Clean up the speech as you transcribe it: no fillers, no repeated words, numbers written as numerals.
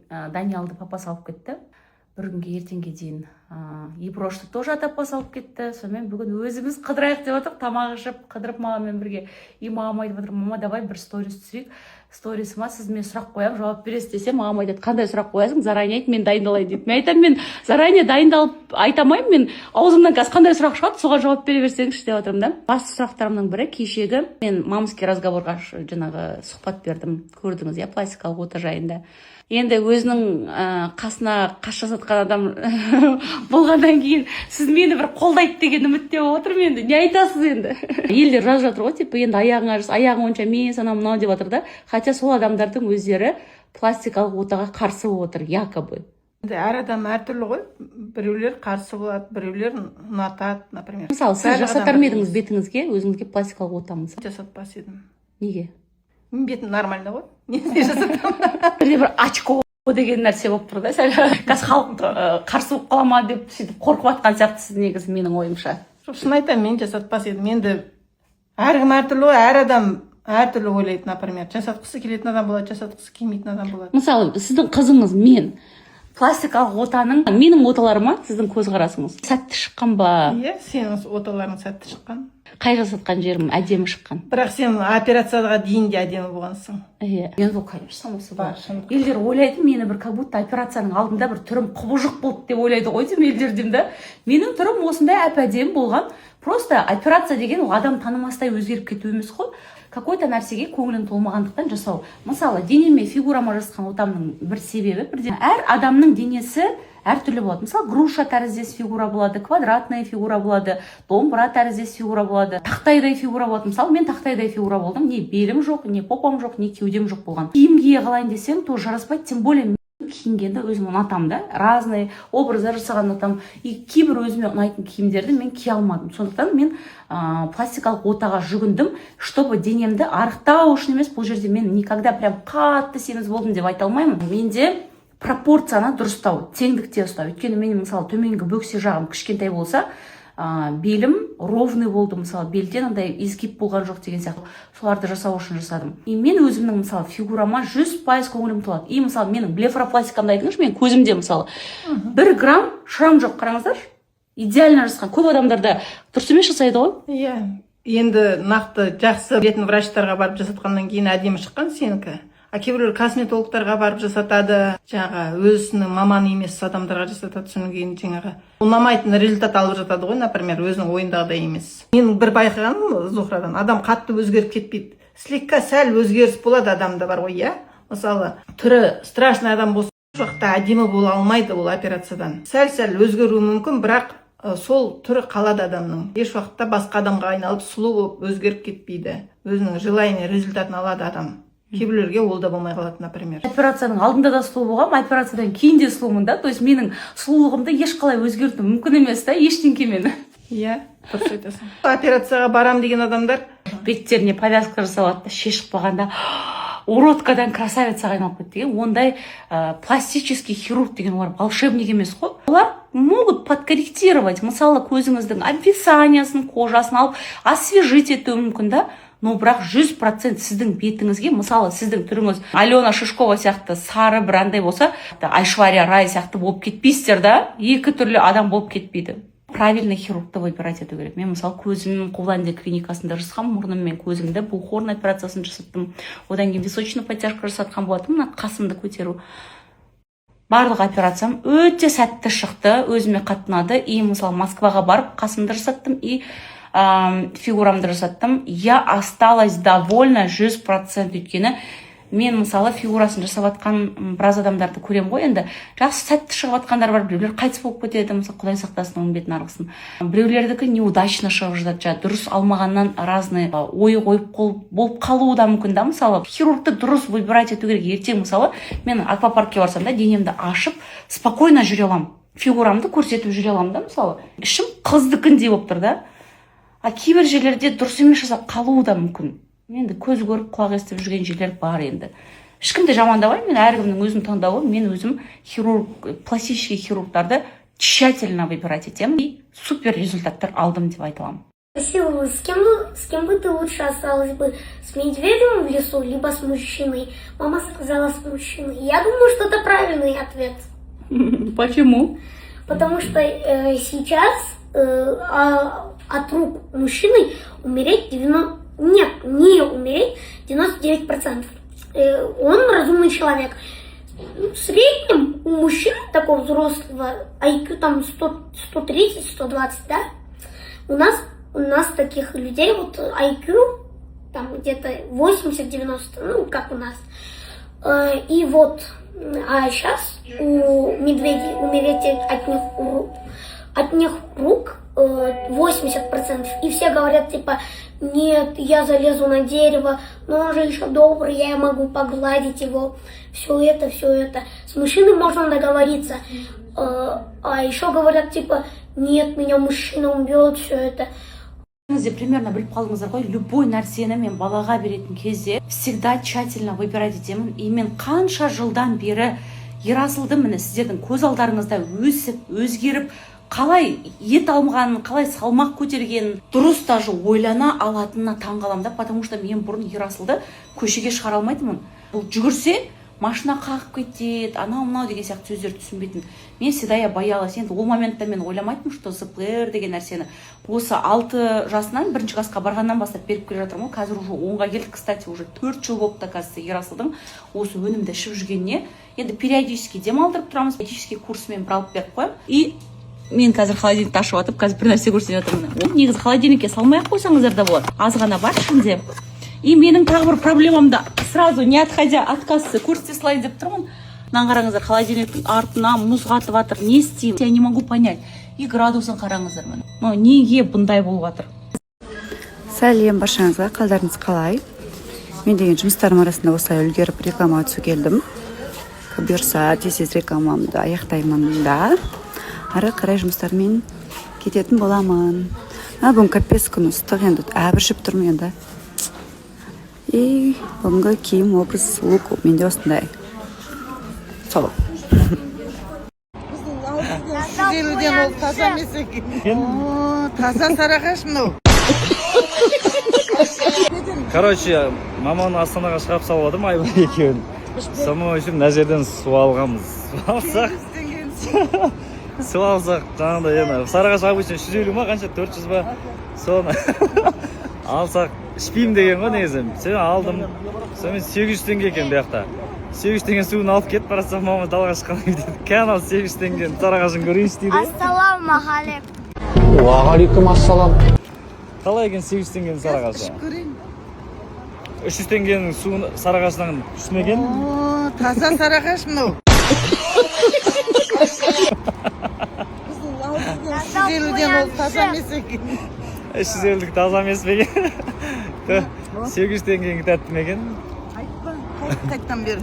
Даниалды папасы алып кетті. Бір күнге ертеңге дейін Иброшты тоже ата-папасы алып кетті. Сонымен бүгін өзіміз қыдырайық деп отырып, тамақ ішіп, қыдырып мамамен бірге. И мамам айтып отыр, мама, давай бір сторис түсірейік. Сторисыма сіз мен сұрақ қоямын, жауап бересіз десем, мамам айтады, қандай сұрақ қоясың? Заранее айт, мен дайындалайын дейді. Мен айтамын, мен заранее дайындалып айта алмаймын, мен аузымнан қазір қандай сұрақ шығады, соған жауап бере берсеңізші деп отырмын да. Басты сұрақтарымның бірі кешегі мен мамский разговорға жаңағы сұхбат бердім. Көрдіңіз, иә, пластикалық ота жайында. Енді өзінің қасына қас жасатқан адам болғаннан кейін сіз мені бір қолдайды деген үмітте отырмын. Енді не айтасыз енді? Елдер жазып жатыр ғой, типа енді аяғың онша мен сана мынау деп жатыр да. Хотя сол адамдардың өздері пластикалық отаға қарсы болып отыр, якобы. Әр адам әртүрлі ғой. Біреулер қарсы болады, біреулер ұнатады, например. Мысалы, сіз жасатар ма едіңіз бетіңізге, өзіңізге пластикалық отамыз? Жасатпас едім. Неге? Бетім нормально ғой. Неге жасатамын? Бірде бір очко деген нәрсе болып тұр да. Қазір халық қарсы болып қала ма деп сөйтіп қорқып жатқан сияқтысыз негізі менің ойымша. Шын айтамын, мен жасатпас едім. Енді әркім әртүрлі ғой, әр адам әртүрлі ойлайды, например. Жасатқысы келетін адам болады, жасатқысы келмейтін адам болады. Мысалы, сіздің қызыңыз мен пластикалық отаның менің оталарыма сіздің көзқарасыңыз сәтті шыққан ба? Иә, сенің оталарың сәтті шыққан. Қай жасатқан жерім әдемі шыққан. Бірақ сен операцияға дейін де әдемі болғансың. Иә. Енді ол конечно осы бар. Елдер ойлайды, мені бір как будто операцияның алдында бір түрім құбыжық болды деп ойлайды ғой деймін елдерден да. Менің түрім осындай әп-әдемі болған. Просто операция деген ол адам танымастай өзгеріп кету емес қой. Какой-то нәрсеге көңілің толмағандықтан жасау. Мысалы, денеме фигурама жасқан отамның бір себебі бірден әр адамның денесі әртүрлі болады. Мысалы, груша тәріздес фигура болады, квадратная фигура болады, домбыра тәріздес фигура болады, тақтайдай фигура болады. Мысалы, мен тақтайдай фигура болдым. Не белім жоқ, не попам жоқ, не кеудем жоқ болған. Киім кие қалайын десем, то жараспайды. Тем более киінгенді өзім ұнатамын да. Разные образдар жасаған ұнатамын. И кейбір өзіме ұнайтын киімдерді мен кие алмадым. Сондықтан мен пластикалық отаға жүгіндім, чтобы денемді арықтау үшін емес. Бұл жерде мен никогда прям қатты семіз болдым деп айта алмаймын. Менде пропорцияны дұрыстау, теңдікте ұстау. Өйткені мен мысалы төменгі бөксе жағым кішкентай болса, белім ровный болды, мысалы белден андай изгиб болған жоқ деген сияқты. Соларды жасау үшін жасадым. И мен өзімнің мысалы фигурама 100% көңілім толады. И мысалы менің блефаропластикамды айтыңызшы, мен көзімде мысалы 1 грамм шрам жоқ, қараңыздар. Идеально жасқан. Көп адамдарда дұрыс емес жасайды ғой. Иә. Енді нақты жақсы білетін врачтарға барып жасатқаннан кейін әдемі шыққан сенікі. Кейбіреулер косметологтарға барып жасатады, жаңағы өзінің маманы емес адамдарға жасатады, содан кейін жаңағы ұнамайтын результат алып жатады ғой, например, өзінің ойындағыдай емес. Мен бір байқағаным Зухрадан, адам қатты өзгеріп кетпейді. Слегка сәл өзгеріс болады адамда бар ғой, иә? Мысалы, түрі страшный адам болса, уақытта әдемі бола алмайды ол операциядан. Сәл-сәл өзгеруі мүмкін, бірақ сол түрі қалады адамның. Еш уақытта басқа адамға айналып сұлу болып өзгеріп кетпейді. Өзінің желаемый результатын алады адам. Кейбіреулерге ол да болмай қалады, например. Операцияның алдында да сұлу болғам, операциядан кейін де сұлумын да. То есть менің сұлулығымды ешқалай өзгерту мүмкін емес та, ештеңкемен. Иә, дұрыс айтасың. Операцияға барам деген адамдар беттеріне повязка жасалады да, шешіп қалғанда уродкадан красавицаға айналып кетті деген. Ондай пластический хирург деген олар волшебник емес қой. Олар могут подкорректировать, мысалы көзіңіздің описаниясын, кожасын алып освежить етуі мүмкін да. Но бірақ 100% сіздің бетіңізге, мысалы сіздің түріңіз Алена Шишкова сияқты сары бір андай болса, Айшвария Рай сияқты болып кетпейсіздер да, екі түрлі адам болып кетпейді. Правильный хирургты выбирать ету керек. Мен мысалы көзім Қобыланды клиникасында жасқам, мұрным мен көзімді Булхорн операциясын жасаттым. Одан кейін височный подтяжка жасатқан болатым, мына қасымды көтеру. Барлық операциям өте сәтті шықты, өзіме қатты ұнады. И мысалы Москваға барып қасымды жасаттым и фигурамды жасаттым. Я осталась довольна 100%. Өйткені мен мысалы фигурасын жасап атқан біраз адамдарды көрем ғой, енді жақсы сәтті шығып атқандар бар, біреулер қайтыс болып кетеді, мысалы Құдай сақтасын, оның бетін арғысын. Біреулердікі неудачно шығып жатады, дұрыс алмағаннан разный ой қойып болып қалуы да мүмкін да. Мысалы хирургты дұрыс выбирать ету керек. Ертең мысалы мен аквапаркке барсам да, денемді ашып спокойно жүре аламын, фигурамды көрсетіп жүре аламын да. Мысалы ішім қыздікіндей болып тұр да. Кейбір жерлерде дұрыс емес жасап қалуы да мүмкін. Енді көз көріп құлақ естіп жүрген жерлер бар енді. Ешкімді жамандамаймын, мен әркімнің өзінің таңдауы. Мен өзім пластический хирургтарды тщательно выбирать етемін и супер результаттар алдым деп айта аламын. Спросил, с кем бы ты лучше осталась бы, с медведем в лесу, либо с мужчиной? Мама сказала с мужчиной. Я думаю, что это правильный ответ. Почему? Потому что сейчас от рук мужчины умереть Нет, не умереть 99%. Он разумный человек. В среднем у мужчин такого взрослого IQ там 130-120, да? У нас таких людей вот IQ там где-то 80-90, ну как у нас. И вот, а сейчас у медведей умереть от них рук 80%. И все говорят типа, нет, я залезу на дерево, но он же еще добрый, я могу погладить его. Все это. С мужчиной можно договориться. А еще говорят типа, нет, меня мужчина убьет, все это. Примерно біліп қалдыңыздар ғой, любой нәрсені мен балаға беретін кезде всегда тщательно выбирать етемін. И мен қанша жылдан бері Ерасылды міне сіздердің көз алдарыңызда өсіп, өзгеріп, қалай ет алмағанын, қалай салмақ көтергенін дұрыс даже ойлана алатынына таңғаламын да, потому что мен бұрын Ерасылды көшеге шығара алмайтынмын. Бұл жүгірсе машина қағып кетеді, анау деген сияқты сөздерді түсінбейтін. Мен всегда я боялась. Енді ол моментта мен ойламайтынмын, что ЗПР деген нәрсені осы 6 жасынан 1 классқа барғаннан бастап беріп келе жатырмын. Қазір уже 10-ға келдік, кстати, уже 4 жыл болыпты, оказывается, Ерасылдың осы өнімді ішіп жүргеніне. Енді периодически демалдырып тұрамыз, периодически курсымен бір алып беріп қоямын. И мен қазір холодильникті ашып атып, қазір бір нәрсе көрсетіп жатырмын. Негізі холодильникке салмай-ақ қойсаңыздар да болады. Аз ғана бар ішінде. И менің тағы бір проблемамда сразу не отходя от кассы көрсете салайын деп тұрмын. Мынаны қараңыздар, холодильниктің артына мұз қатып жатыр. Не істеймін? Я не могу понять. И градусын қараңыздар міне. Но неге бұндай болып жатыр? Сәлем баршаңызға, қалдарыңыз қалай? Мен деген жұмыстарым арасында осылай үлгеріп реклама түсу келдім. Бұйырса тез рекламамды аяқтаймын да. Ары қарай жұмыстармен кететін боламын. Бүгін капец күн ыстық, енді әбіршіп тұрмын енді. И бүгінгі киім образ лук менде осындай. Сол. Сізелуден ол таза емес екен. Таза сарағаш мынау. Короче, маманы Астанаға шығарып салып алдым, Айбар екеуін. Соның үшін мына жерден су алғанбыз. Су алсақ, жаңағыдай енді Сарыағаш обычно 150 ма, қанша 400 ба. Соны алсақ, ішпеймін деген ғой негізі. Соны алдым. Соны 800 теңге екен бұл жақта. 800 теңге суын алып кетіп барасақ, мама далаға шыққаннан кейін деді, "Канал 800 теңгені Сарыағашын көрейінші" дейді. Ассаламағалейкум. Уағалейкум ассалам. Қалай екен 800 теңгені Сарыағашқа? 300 теңгенің суын Сарыағашынан түсмеген? Таза сарағаш мынау. Сізелуден ол таза емес екен. 350 таза емес пе екен? 800 теңгені тәтті ме екен? Айтпа, қайттан бері.